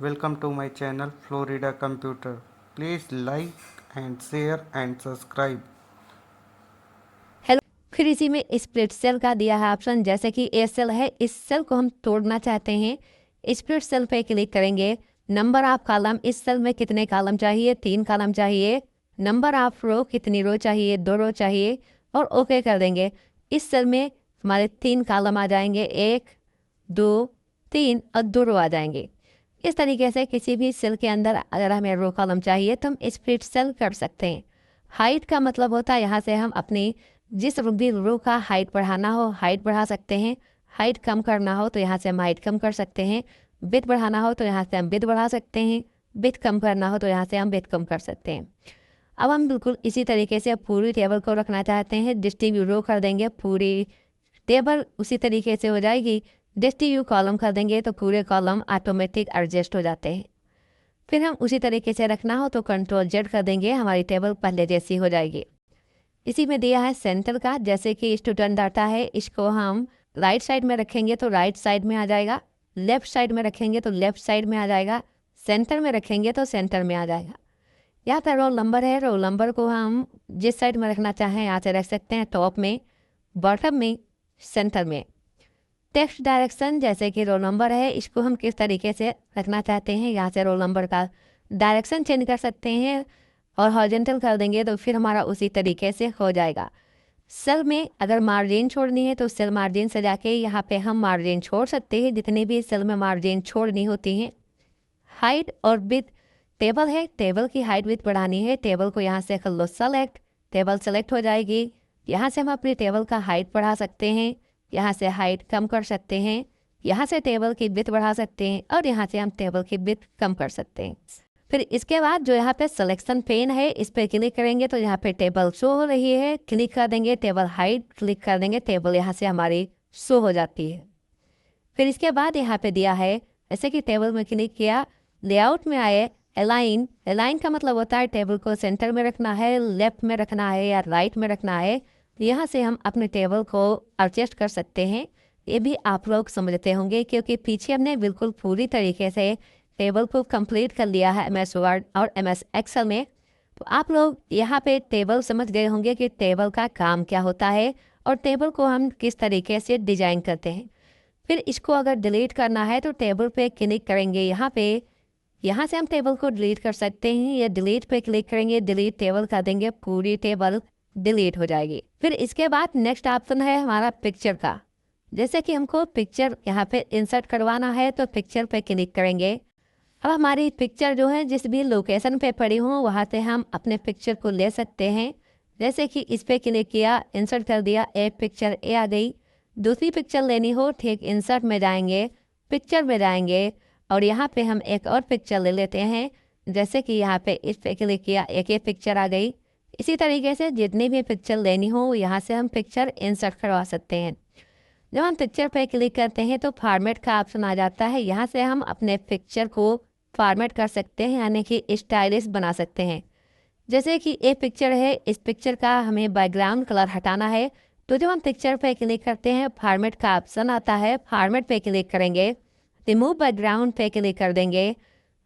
Welcome to my channel Florida Computer. Please like and share and subscribe. Hello. फिर इसी में split cell का दिया है ऑप्शन, जैसे कि ए सेल है, इस सेल को हम तोड़ना चाहते हैं। स्प्लिट सेल पे क्लिक करेंगे। नंबर ऑफ कॉलम, इस सेल में कितने कॉलम चाहिए, 3 कॉलम चाहिए। नंबर ऑफ रो, कितनी रो चाहिए, 2 रो चाहिए, और ओके कर देंगे। इस सेल में हमारे 3 कॉलम आ जाएंगे, 1 2 3 और 2 रो आ जाएंगे। इस तरीके से किसी भी सेल के अंदर अगर हमें रो कॉलम चाहिए तो हम स्प्लिट सेल कर सकते हैं। हाइट का मतलब होता है यहाँ से हम अपनी जिस भी रो का हाइट बढ़ाना हो हाइट बढ़ा सकते हैं। हाइट कम करना हो तो यहाँ से हम हाइट कम कर सकते हैं। विड्थ बढ़ाना हो तो यहाँ से हम विड्थ बढ़ा सकते हैं। विड्थ कम करना हो तो यहाँ से हम विड्थ कम कर सकते हैं। अब हम बिल्कुल इसी तरीके से पूरी टेबल को रखना चाहते हैं। डिस्ट्रीब्यूट रो कर देंगे, पूरी टेबल उसी तरीके से हो जाएगी। डिस्ट्रीब्यूट कॉलम कर देंगे तो पूरे कॉलम ऑटोमेटिक एडजस्ट हो जाते हैं। फिर हम उसी तरीके से रखना हो तो कंट्रोल जेड कर देंगे, हमारी टेबल पहले जैसी हो जाएगी। इसी में दिया है सेंटर का, जैसे कि स्टूडेंट डाटा है, इसको हम राइट साइड में रखेंगे तो राइट साइड में आ जाएगा। लेफ्ट साइड में रखेंगे तो लेफ्ट साइड में आ जाएगा। सेंटर में रखेंगे तो सेंटर में आ जाएगा। यहाँ पर रोल नंबर है, रोल नंबर को हम जिस साइड में रखना चाहें यहाँ से रख सकते हैं, टॉप में, बॉटम में, सेंटर में। टेक्स्ट डायरेक्शन, जैसे कि रोल नंबर है, इसको हम किस तरीके से रखना चाहते हैं, यहाँ से रोल नंबर का डायरेक्शन चेंज कर सकते हैं और हॉरिजॉन्टल कर देंगे तो फिर हमारा उसी तरीके से हो जाएगा। सेल में अगर मार्जिन छोड़नी है तो सेल मार्जिन से जाके यहाँ पे हम मार्जिन छोड़ सकते हैं, जितनी भी सेल में मार्जिन छोड़नी होती हैं। हाइट और विड्थ, टेबल है, टेबल की हाइट विड्थ बढ़ानी है, टेबल को यहाँ से कर लो सेलेक्ट, टेबल सेलेक्ट हो जाएगी। यहाँ से हम अपनी टेबल का हाइट बढ़ा सकते हैं, यहाँ से हाइट कम कर सकते हैं, यहाँ से टेबल की विड्थ बढ़ा सकते हैं और यहाँ से हम टेबल की विड्थ कम कर सकते हैं। फिर इसके बाद जो यहाँ पे सिलेक्शन पेन है, इस पर क्लिक करेंगे तो यहाँ पे टेबल शो हो रही है। क्लिक कर देंगे, टेबल हाइट क्लिक कर देंगे, टेबल यहाँ से हमारी शो हो जाती है। फिर इसके बाद यहाँ पे दिया है, जैसे कि टेबल में क्लिक किया, लेआउट में आए, अलाइन। अलाइन का मतलब होता है टेबल को सेंटर में रखना है, लेफ्ट में रखना है या राइट में रखना है। यहाँ से हम अपने टेबल को एडजस्ट कर सकते हैं। ये भी आप लोग समझते होंगे क्योंकि पीछे हमने बिल्कुल पूरी तरीके से टेबल को कंप्लीट कर लिया है MS वर्ड और MS एक्सेल में। तो आप लोग यहाँ पे टेबल समझ गए होंगे कि टेबल का काम क्या होता है और टेबल को हम किस तरीके से डिजाइन करते हैं। फिर इसको अगर डिलीट करना है तो टेबल पे क्लिक करेंगे, यहाँ पे, यहाँ से हम टेबल को डिलीट कर सकते हैं या डिलीट पे क्लिक करेंगे, डिलीट टेबल कर देंगे, पूरी टेबल डिलीट हो जाएगी। फिर इसके बाद नेक्स्ट ऑप्शन है हमारा पिक्चर का। जैसे कि हमको पिक्चर यहाँ पे इंसर्ट करवाना है तो पिक्चर पे क्लिक करेंगे। अब हमारी पिक्चर जो है जिस भी लोकेशन पे पड़ी हो वहाँ से हम अपने पिक्चर को ले सकते हैं। जैसे कि इस पे क्लिक किया, इंसर्ट कर दिया, एक पिक्चर ए आ गई। दूसरी पिक्चर लेनी हो, ठीक इंसर्ट में जाएंगे, पिक्चर में जाएंगे और यहाँ पे हम एक और पिक्चर ले लेते हैं। जैसे कि यहाँ पे इस पे क्लिक किया, एक पिक्चर आ गई। इसी तरीके से जितनी भी पिक्चर लेनी हो यहाँ से हम पिक्चर इंसर्ट करवा सकते हैं। जब हम पिक्चर पे क्लिक करते हैं तो फॉर्मेट का ऑप्शन आ जाता है, यहाँ से हम अपने पिक्चर को फॉर्मेट कर सकते हैं, यानी कि स्टाइलिश बना सकते हैं। जैसे कि एक पिक्चर है, इस पिक्चर का हमें बैकग्राउंड कलर हटाना है तो जब हम पिक्चर पे क्लिक करते हैं फॉर्मेट का ऑप्शन आता है, फॉर्मेट पे क्लिक करेंगे, रिमूव बैकग्राउंड पे क्लिक कर देंगे।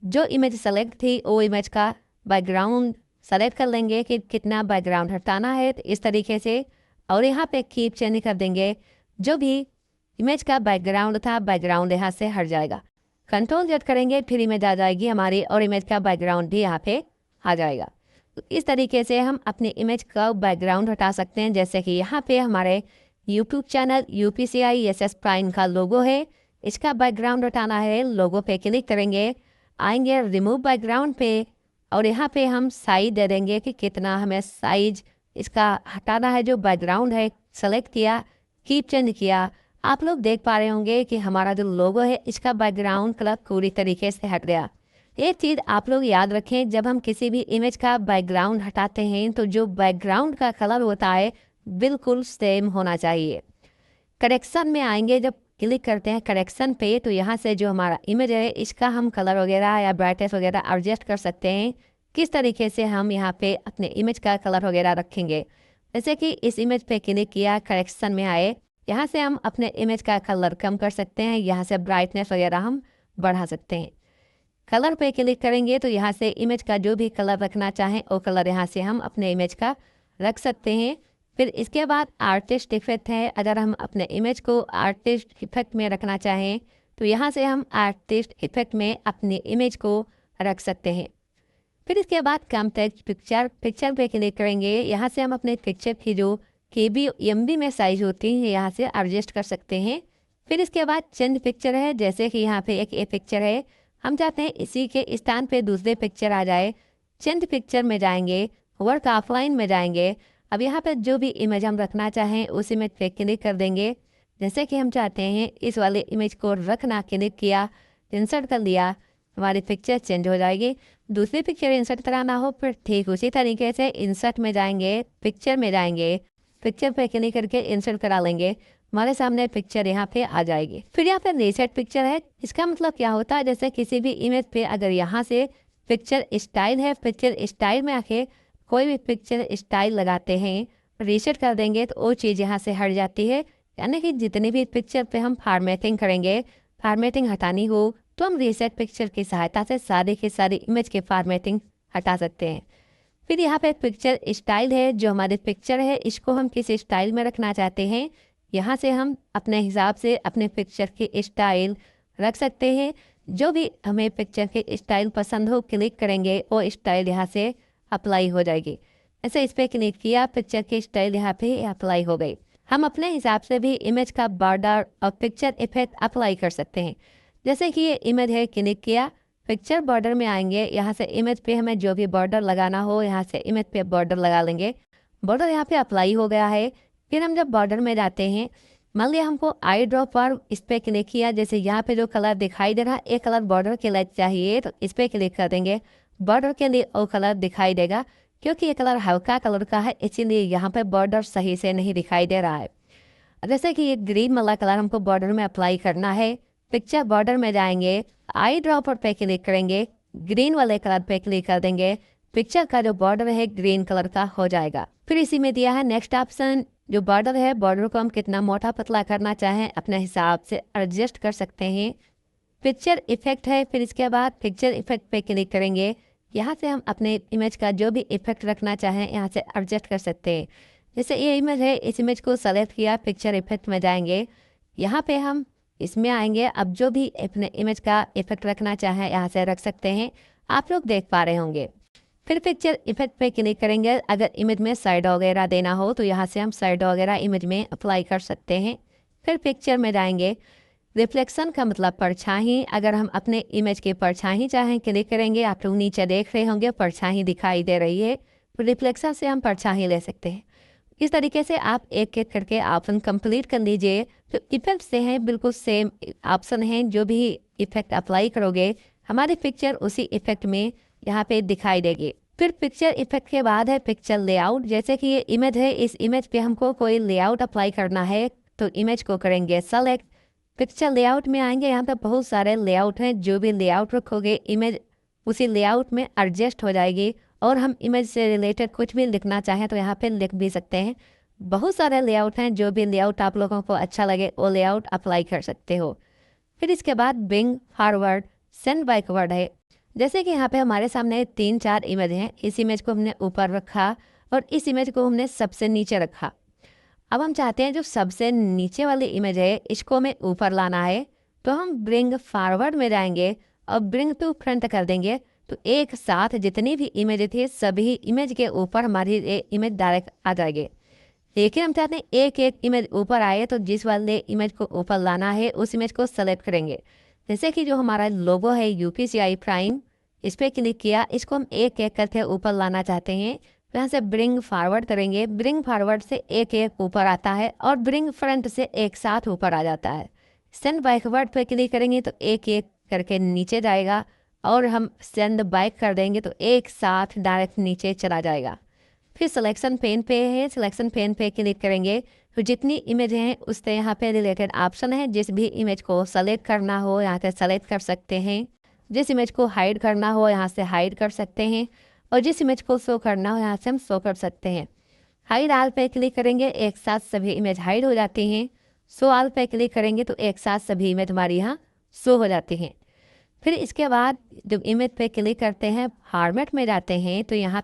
जो इमेज सेलेक्ट थी वो इमेज का बैकग्राउंड सेलेक्ट कर लेंगे कि कितना बैकग्राउंड हटाना है, तो इस तरीके से, और यहाँ पे कीप चेंज कर देंगे। जो भी इमेज का बैकग्राउंड था बैकग्राउंड यहाँ से हट जाएगा। कंट्रोल जेड करेंगे, फिर इमेज आ जाएगी हमारी और इमेज का बैकग्राउंड भी यहाँ पे आ जाएगा। तो इस तरीके से हम अपने इमेज का बैकग्राउंड हटा सकते हैं। जैसे कि यहाँ पे हमारे YouTube channel UPCI SS prime का लोगो है, इसका बैकग्राउंड हटाना है, लोगो पे क्लिक करेंगे, आएंगे रिमूव बैकग्राउंड पे और यहाँ पे हम साइज दे देंगे कि कितना हमें साइज इसका हटाना है। जो बैकग्राउंड है सेलेक्ट किया, कीप चेंज किया, आप लोग देख पा रहे होंगे कि हमारा जो लोगो है इसका बैकग्राउंड कलर पूरी तरीके से हट गया। एक चीज़ आप लोग याद रखें, जब हम किसी भी इमेज का बैकग्राउंड हटाते हैं तो जो बैकग्राउंड का कलर होता है बिल्कुल सेम होना चाहिए। करेक्शन में आएंगे, जब क्लिक करते हैं करेक्शन पे तो यहाँ से जो हमारा इमेज है इसका हम कलर वगैरह या ब्राइटनेस वगैरह एडजस्ट कर सकते हैं। किस तरीके से हम यहाँ पे अपने इमेज का कलर वगैरह रखेंगे। जैसे कि इस इमेज पे क्लिक किया, करेक्शन में आए, यहाँ से हम अपने इमेज का कलर कम कर सकते हैं, यहाँ से ब्राइटनेस वगैरह हम बढ़ा सकते हैं। कलर पे क्लिक करेंगे तो यहाँ से इमेज का जो भी कलर रखना चाहें वो कलर यहाँ से हम अपने इमेज का रख सकते हैं। फिर इसके बाद आर्टिस्ट इफेक्ट है। अगर हम अपने इमेज को आर्टिस्ट इफेक्ट में रखना चाहें तो यहाँ से हम आर्टिस्ट इफेक्ट में अपनी इमेज को रख सकते हैं। फिर इसके बाद कॉम्पैक्ट पिक्चर पे क्लिक करेंगे। यहाँ से हम अपने पिक्चर की जो KB MB में साइज होती है यहाँ से एडजस्ट कर सकते हैं। फिर इसके बाद चेंज पिक्चर है, जैसे कि यहाँ पे एक पिक्चर है, हम चाहते हैं इसी के स्थान पे दूसरे पिक्चर आ जाए। चेंज पिक्चर में जाएंगे, वर्क ऑफलाइन में जाएंगे। अब यहाँ पे जो भी इमेज हम रखना चाहें उस इमेज पे क्लिक कर देंगे। जैसे कि हम चाहते हैं इस वाले इमेज को रखना, क्लिक किया, इंसर्ट कर लिया, हमारी पिक्चर चेंज हो जाएगी। दूसरी पिक्चर इंसर्ट कराना हो फिर ठीक उसी तरीके से इंसर्ट में जाएंगे, पिक्चर में जाएंगे, पिक्चर पे क्लिक करके इंसर्ट करा लेंगे, हमारे सामने पिक्चर यहाँ पे आ जाएगी। फिर यहाँ पे रीसेट पिक्चर है। इसका मतलब क्या होता है, जैसे किसी भी इमेज पे अगर यहाँ से पिक्चर स्टाइल है, पिक्चर स्टाइल में आके कोई भी पिक्चर स्टाइल लगाते हैं, रीसेट कर देंगे तो वो चीज़ यहाँ से हट जाती है। यानी कि जितनी भी पिक्चर पे हम फॉर्मेटिंग करेंगे, फॉर्मेटिंग हटानी हो तो हम रीसेट पिक्चर की सहायता से सारी की सारी इमेज के फॉर्मेटिंग हटा सकते हैं। फिर यहाँ पे पिक्चर स्टाइल है, जो हमारी पिक्चर है इसको हम किस स्टाइल में रखना चाहते हैं, यहाँ से हम अपने हिसाब से अपने पिक्चर की स्टाइल रख सकते हैं। जो भी हमें पिक्चर की स्टाइल पसंद हो क्लिक करेंगे वो स्टाइल यहाँ से अप्लाई हो जाएगी। ऐसे इस पर क्लिक किया, पिक्चर की स्टाइल यहाँ पे अप्लाई हो गई। हम अपने हिसाब से भी इमेज का बॉर्डर और पिक्चर इफेक्ट अप्लाई कर सकते हैं। जैसे कि ये इमेज है, क्लिक किया, पिक्चर बॉर्डर में आएंगे, यहाँ से इमेज पे हमें जो भी बॉर्डर लगाना हो यहाँ से इमेज पे बॉर्डर लगा लेंगे। बॉर्डर यहाँ पे अप्लाई हो गया है। फिर हम जब बॉर्डर में जाते हैं, मान लिया हमको आई ड्रॉप पर इस पर क्लिक किया, जैसे यहाँ पे जो कलर दिखाई दे रहा है एक कलर बॉर्डर के लिए चाहिए तो इस पर क्लिक कर देंगे, बॉर्डर के लिए वो कलर दिखाई देगा। क्योंकि ये कलर हल्का कलर का है इसीलिए यहाँ पे बॉर्डर सही से नहीं दिखाई दे रहा है। जैसे कि ये ग्रीन वाला कलर हमको बॉर्डर में अप्लाई करना है, पिक्चर बॉर्डर में जाएंगे, आई ड्रॉपर पे क्लिक करेंगे, ग्रीन वाले कलर पे क्लिक कर देंगे, पिक्चर का जो बॉर्डर है ग्रीन कलर का हो जाएगा। फिर इसी में दिया है नेक्स्ट ऑप्शन, जो बॉर्डर है, बॉर्डर को हम कितना मोटा पतला करना चाहें अपने हिसाब से एडजस्ट कर सकते हैं। पिक्चर इफेक्ट है, फिर इसके बाद पिक्चर इफेक्ट पे क्लिक करेंगे, यहाँ से हम अपने इमेज का जो भी इफेक्ट रखना चाहें यहाँ से एडजस्ट कर सकते हैं। जैसे ये इमेज है, इस इमेज को सेलेक्ट किया, पिक्चर इफेक्ट में जाएंगे, यहाँ पे हम इसमें आएंगे। अब जो भी अपने इमेज का इफेक्ट रखना चाहें यहाँ से रख सकते हैं, आप लोग देख पा रहे होंगे। फिर पिक्चर इफेक्ट पे क्लिक करेंगे, अगर इमेज में साइड वगैरह देना हो तो यहाँ से हम साइड वगैरह इमेज में अप्लाई कर सकते हैं। फिर पिक्चर में जाएंगे, रिफ्लेक्शन का मतलब परछाई, अगर हम अपने इमेज की परछाई चाहें क्लिक करेंगे, आप लोग नीचे देख रहे होंगे परछाई दिखाई दे रही है, तो रिफ्लेक्शन से हम परछाई ले सकते हैं। इस तरीके से आप एक एक करके ऑप्शन कंप्लीट कर लीजिए। तो इफेक्ट से हैं बिल्कुल सेम ऑप्शन हैं, जो भी इफेक्ट अप्लाई करोगे हमारी पिक्चर उसी इफेक्ट में यहाँ पे दिखाई देगी। फिर पिक्चर इफेक्ट के बाद है पिक्चर लेआउट। जैसे कि ये इमेज है, इस इमेज पे हमको कोई लेआउट अप्लाई करना है तो इमेज को करेंगे सेलेक्ट, पिक्चर लेआउट में आएंगे, यहाँ पे बहुत सारे लेआउट हैं, जो भी लेआउट रखोगे इमेज उसी लेआउट में एडजस्ट हो जाएगी। और हम इमेज से रिलेटेड कुछ भी लिखना चाहें तो यहाँ पे लिख भी सकते हैं। बहुत सारे लेआउट हैं, जो भी लेआउट आप लोगों को अच्छा लगे वो लेआउट अप्लाई कर सकते हो। फिर इसके बाद ब्रिंग फॉरवर्ड सेंड बैकवर्ड है। जैसे कि यहाँ पे हमारे सामने 3-4 इमेज हैं, इस इमेज को हमने ऊपर रखा और इस इमेज को हमने सबसे नीचे रखा। अब हम चाहते हैं जो सबसे नीचे वाली इमेज है इसको हमें ऊपर लाना है, तो हम ब्रिंग फॉरवर्ड में जाएंगे और ब्रिंग टू फ्रंट कर देंगे। तो एक साथ जितनी भी इमेज थी सभी इमेज के ऊपर हमारी इमेज डायरेक्ट आ जाएगी। लेकिन हम चाहते हैं एक एक इमेज ऊपर आए, तो जिस वाले इमेज को ऊपर लाना है उस इमेज को सेलेक्ट करेंगे। जैसे कि जो हमारा लोगो है UPCI प्राइम, इस पर क्लिक किया, इसको हम एक एक करके ऊपर लाना चाहते हैं। यहाँ से ब्रिंग फॉरवर्ड करेंगे, ब्रिंग फॉरवर्ड से एक एक ऊपर आता है और ब्रिंग फ्रंट से एक साथ ऊपर आ जाता है। सेंड बैकवर्ड पे क्लिक करेंगे तो एक एक करके नीचे जाएगा और हम सेंड बैक कर देंगे तो एक साथ डायरेक्ट नीचे चला जाएगा। फिर सिलेक्शन पेन पे है, सिलेक्शन पेन पे क्लिक करेंगे तो जितनी इमेज हैं उससे यहाँ पे रिलेटेड ऑप्शन है। जिस भी इमेज को सेलेक्ट करना हो यहाँ से सेलेक्ट कर सकते हैं, जिस इमेज को हाइड करना हो यहाँ से हाइड कर सकते हैं और जिस इमेज को शो करना हो यहाँ से हम शो कर सकते हैं। हाइड आल पे क्लिक करेंगे, एक साथ सभी इमेज हाइड हो जाती हैं। शो आल पे क्लिक करेंगे तो एक साथ सभी इमेज हमारी यहाँ शो हो जाती हैं। फिर इसके बाद जब इमेज पे क्लिक करते हैं फॉर्मेट में जाते हैं तो यहाँ